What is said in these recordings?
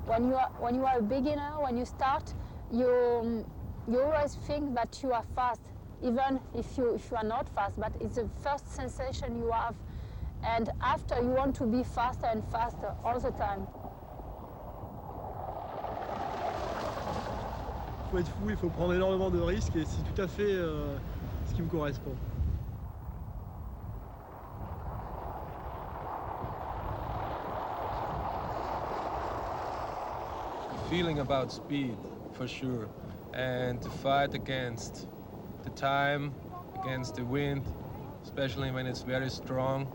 when you are a beginner, when you start, you always think that you are fast, even if you are not fast. But it's the first sensation you have, and after you want to be faster and faster all the time. Il faut être fou, il faut prendre énormément de risques et c'est tout à fait ce qui me correspond. Feeling about speed, for sure, and to fight against the time, against the wind, especially when it's very strong,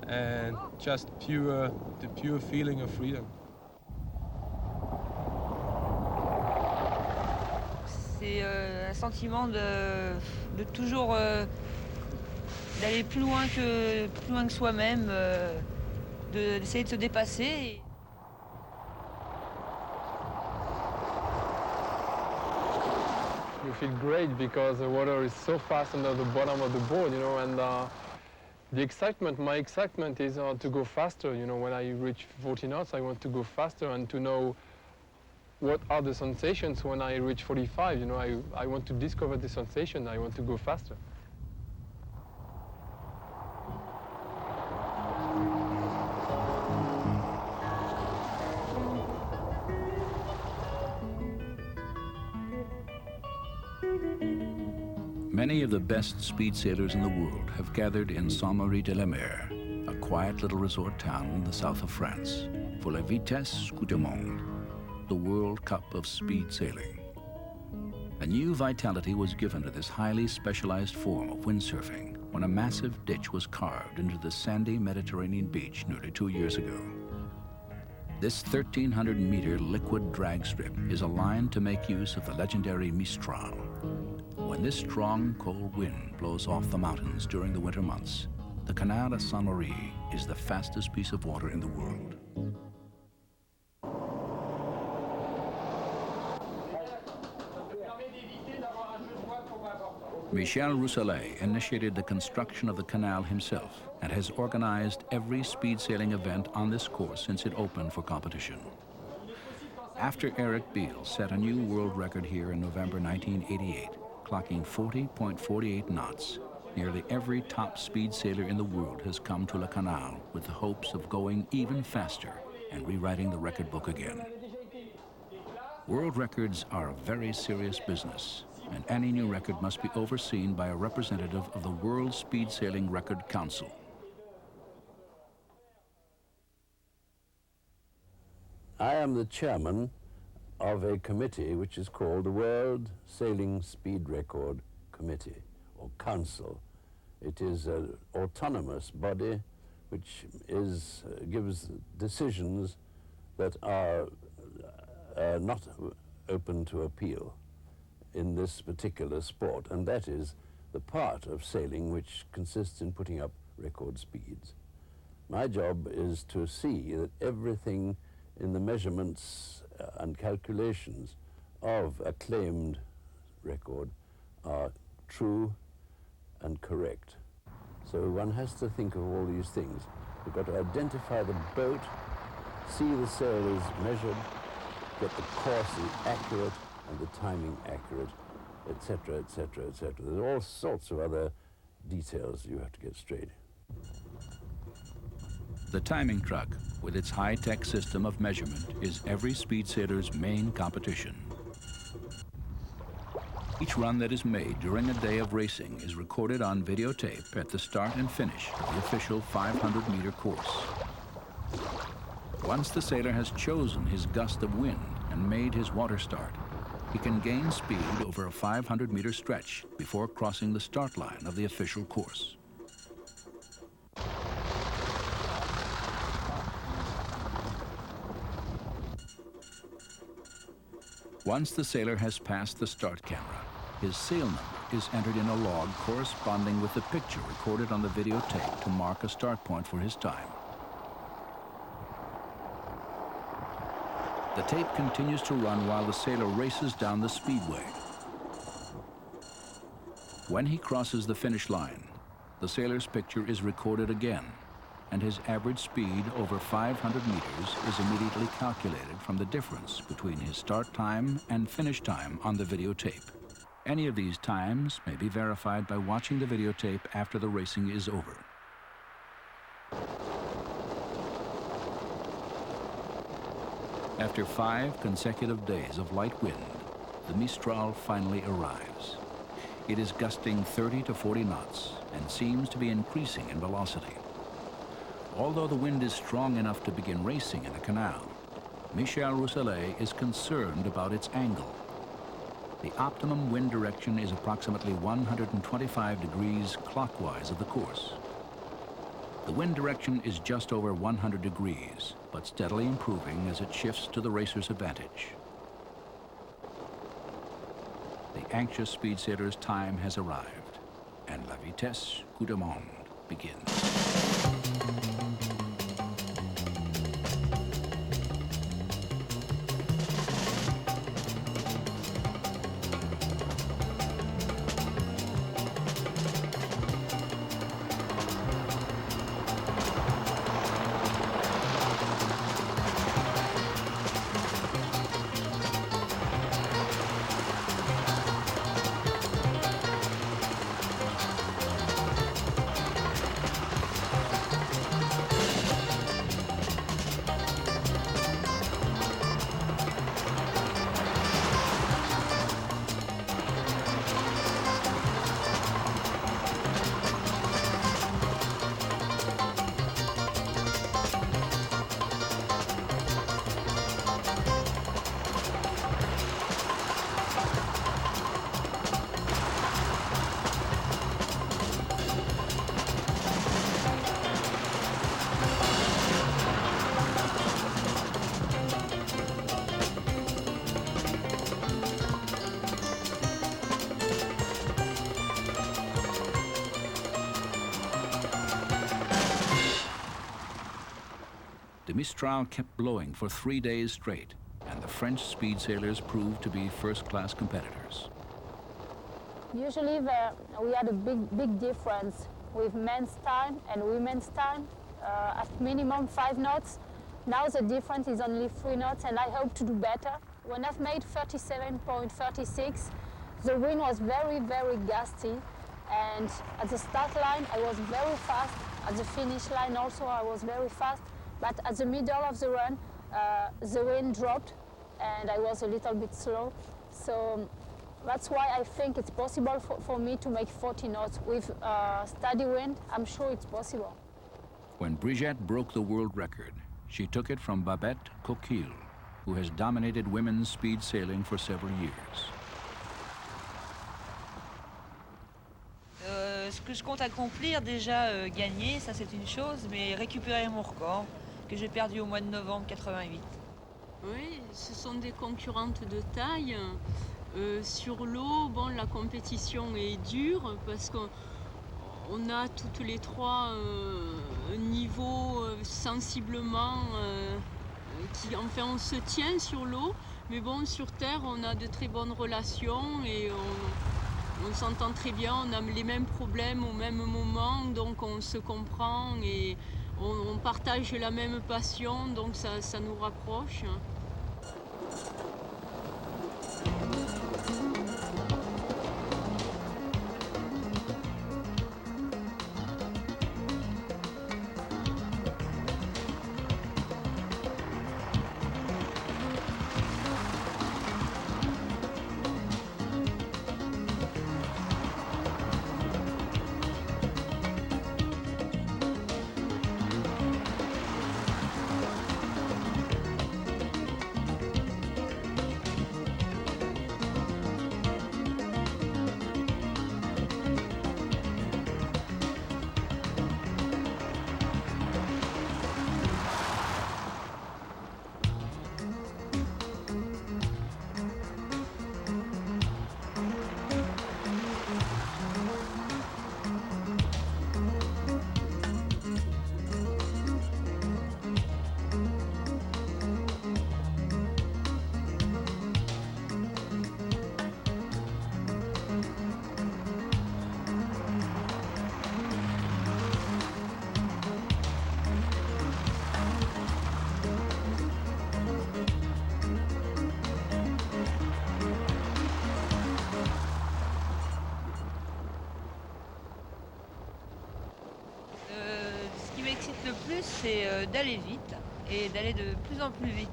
and just the pure feeling of freedom. C'est un sentiment de toujours d'aller plus loin que soi-même, d'essayer de se dépasser. You feel great because the water is so fast under the bottom of the board, you know, and my excitement is to go faster, you know. When I reach 40 knots, I want to go faster and to know what are the sensations when I reach 45, you know. I want to discover the sensation, I want to go faster. Many of the best speed sailors in the world have gathered in Saint-Marie-de-la-Mer, a quiet little resort town in the south of France, for la vitesse coupe du monde, the World Cup of speed sailing. A new vitality was given to this highly specialized form of windsurfing when a massive ditch was carved into the sandy Mediterranean beach nearly 2 years ago. This 1,300-meter liquid drag strip is aligned to make use of the legendary Mistral. When this strong, cold wind blows off the mountains during the winter months, the Canal de Saint-Marie is the fastest piece of water in the world. Michel Rousselet initiated the construction of the canal himself and has organized every speed sailing event on this course since it opened for competition. After Eric Beale set a new world record here in November 1988, clocking 40.48 knots, nearly every top speed sailor in the world has come to Le Canal with the hopes of going even faster and rewriting the record book again. World records are a very serious business, and any new record must be overseen by a representative of the World Speed Sailing Record Council. I am the chairman of a committee which is called the World Sailing Speed Record Committee, or Council. It is an autonomous body which gives decisions that are not open to appeal in this particular sport, and that is the part of sailing which consists in putting up record speeds. My job is to see that everything in the measurements and calculations of a claimed record are true and correct. So one has to think of all these things. You've got to identify the boat, see the sailors measured, get the course accurate and the timing accurate, etc., etc., etc. There's all sorts of other details you have to get straight. The timing truck, with its high-tech system of measurement, is every speed sailor's main competition. Each run that is made during a day of racing is recorded on videotape at the start and finish of the official 500-meter course. Once the sailor has chosen his gust of wind and made his water start, he can gain speed over a 500-meter stretch before crossing the start line of the official course. Once the sailor has passed the start camera, his sail number is entered in a log corresponding with the picture recorded on the videotape to mark a start point for his time. The tape continues to run while the sailor races down the speedway. When he crosses the finish line, the sailor's picture is recorded again, and his average speed over 500 meters is immediately calculated from the difference between his start time and finish time on the videotape. Any of these times may be verified by watching the videotape after the racing is over. After 5 consecutive days of light wind, the Mistral finally arrives. It is gusting 30 to 40 knots and seems to be increasing in velocity. Although the wind is strong enough to begin racing in the canal, Michel Rousselet is concerned about its angle. The optimum wind direction is approximately 125 degrees clockwise of the course. The wind direction is just over 100 degrees, but steadily improving as it shifts to the racer's advantage. The anxious speed sailor's time has arrived, and La Vitesse Coup de Monde begins. The Mistral kept blowing for 3 days straight, and the French speed sailors proved to be first-class competitors. Usually we had a big difference with men's time and women's time at minimum 5 knots. Now the difference is only 3 knots, and I hope to do better. When I've made 37.36, the wind was very gusty, and at the start line I was very fast. At the finish line also I was very fast. But at the middle of the run, the wind dropped and I was a little bit slow. So that's why I think it's possible for me to make 40 knots. With steady wind, I'm sure it's possible. When Brigitte broke the world record, she took it from Babette Coquille, who has dominated women's speed sailing for several years. Ce que je compte accomplir, déjà gagner, ça c'est une chose, mais récupérer mon record que j'ai perdu au mois de novembre 88. Oui, ce sont des concurrentes de taille. Sur l'eau, bon, la compétition est dure parce qu'on a toutes les trois un niveau sensiblement qui, enfin, on se tient sur l'eau, mais bon, sur terre, on a de très bonnes relations et on s'entend très bien, on a les mêmes problèmes au même moment, donc on se comprend et on partage la même passion, donc ça nous rapproche. c'est d'aller vite et d'aller de plus en plus vite.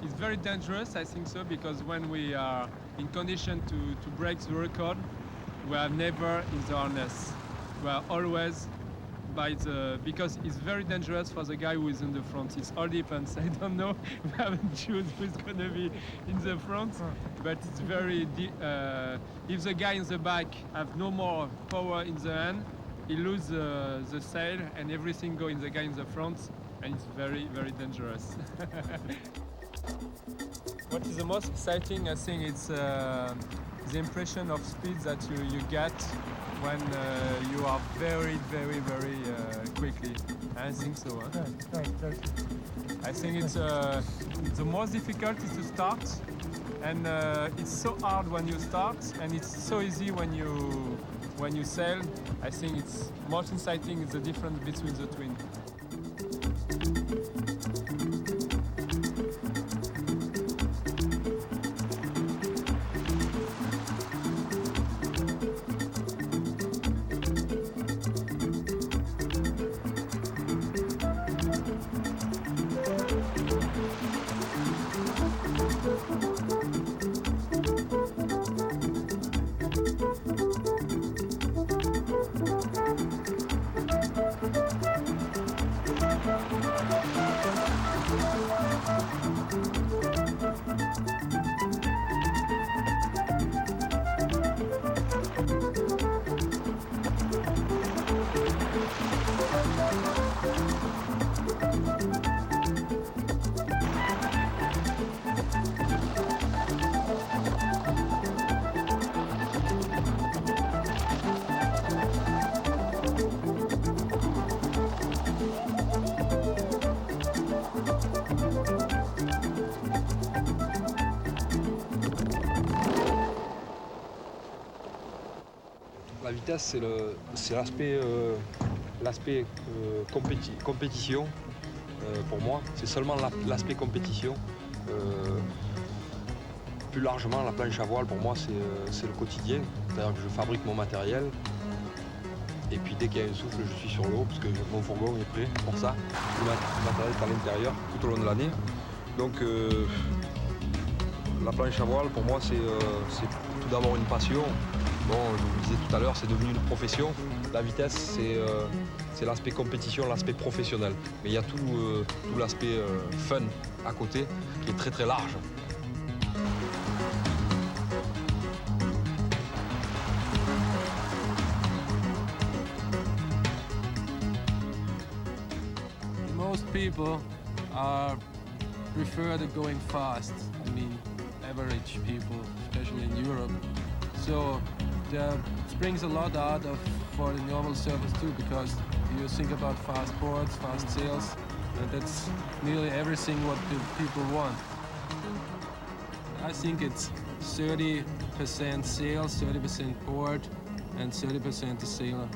It's very dangerous, I think so, because when we are in condition to break the record, we are never in the harness. We are always by the, because it's very dangerous for the guy who is in the front. It all depends. I don't know. We haven't chosen who's gonna be in the front, but it's very. If the guy in the back have no more power in the hand, he lose the sail and everything go in the guy in the front, and it's very, very dangerous. What is the most exciting? I think it's the impression of speed that you get when you are very, very, very quickly. I think so. Huh? I think it's the most difficult is to start, and it's so hard when you start, and it's so easy when you sail. I think it's most exciting is the difference between the twin. La vitesse, c'est l'aspect compétition pour moi. C'est seulement l'aspect compétition. Plus largement, la planche à voile, pour moi, c'est le quotidien. C'est-à-dire que je fabrique mon matériel. Et puis dès qu'il y a un souffle, je suis sur l'eau, parce que mon fourgon est prêt pour ça. Le matériel est à l'intérieur tout au long de l'année. Donc la planche à voile, pour moi, c'est tout d'abord une passion. Bon, je vous le disais tout à l'heure, c'est devenu une profession. La vitesse, c'est l'aspect compétition, l'aspect professionnel. Mais il y a tout l'aspect fun à côté, qui est très très large. Most people prefer the going fast. I mean, average people, especially in Europe. So that brings a lot out of for the normal surfers too, because you think about fast ports, fast sails, and that's nearly everything what the people want. I think it's 30% sail, 30% port, and 30% the sailor.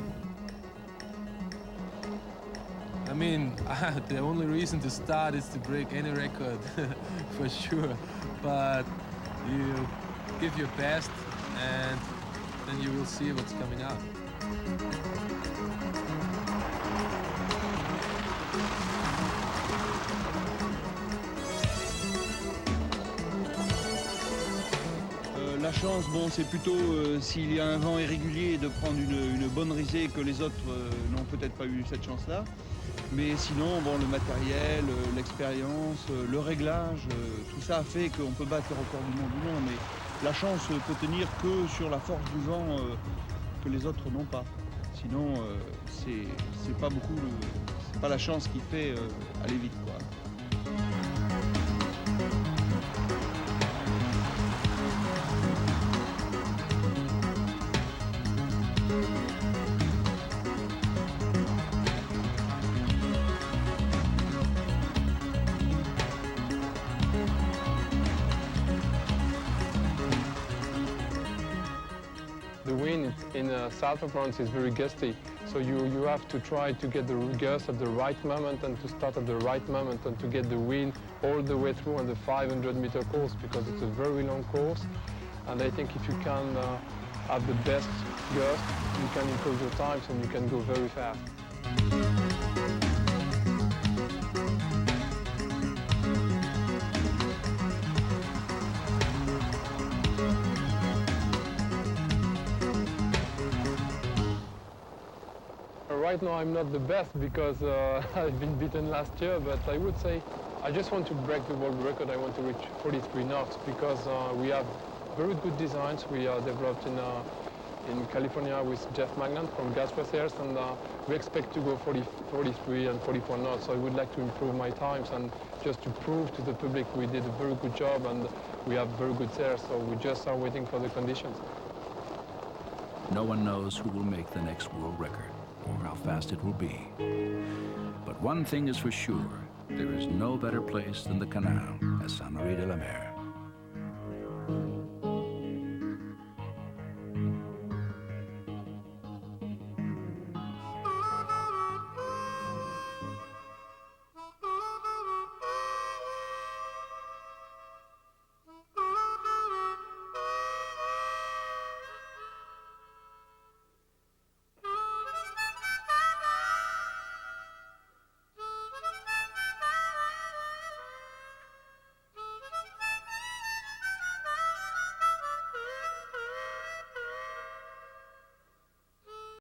I mean, the only reason to start is to break any record, for sure. But you give your best, and then you will see what's coming out. La chance, bon, c'est plutôt s'il y a un vent irrégulier de prendre une bonne risée que les autres n'ont peut-être pas eu cette chance-là. Mais sinon, bon, le matériel, l'expérience, le réglage, tout ça a fait qu'on peut battre le record du monde ou non. Mais la chance peut tenir que sur la force du vent que les autres n'ont pas. Sinon, c'est pas beaucoup, c'est pas la chance qui fait aller vite, quoi. The wind in south of France is very gusty, so you have to try to get the gust at the right moment and to start at the right moment and to get the wind all the way through on the 500-meter course, because it's a very long course. And I think if you can have the best gust, you can improve your times and you can go very fast. Right now I'm not the best because I've been beaten last year, but I would say I just want to break the world record. I want to reach 43 knots because we have very good designs. We are developed in California with Jeff Magnan from Gas Racers, and we expect to go 43 and 44 knots. So I would like to improve my times and just to prove to the public we did a very good job and we have very good sailors. So we just are waiting for the conditions. No one knows who will make the next world record or how fast it will be. But one thing is for sure, there is no better place than the canal at Saint-Marie-de-la-Mer.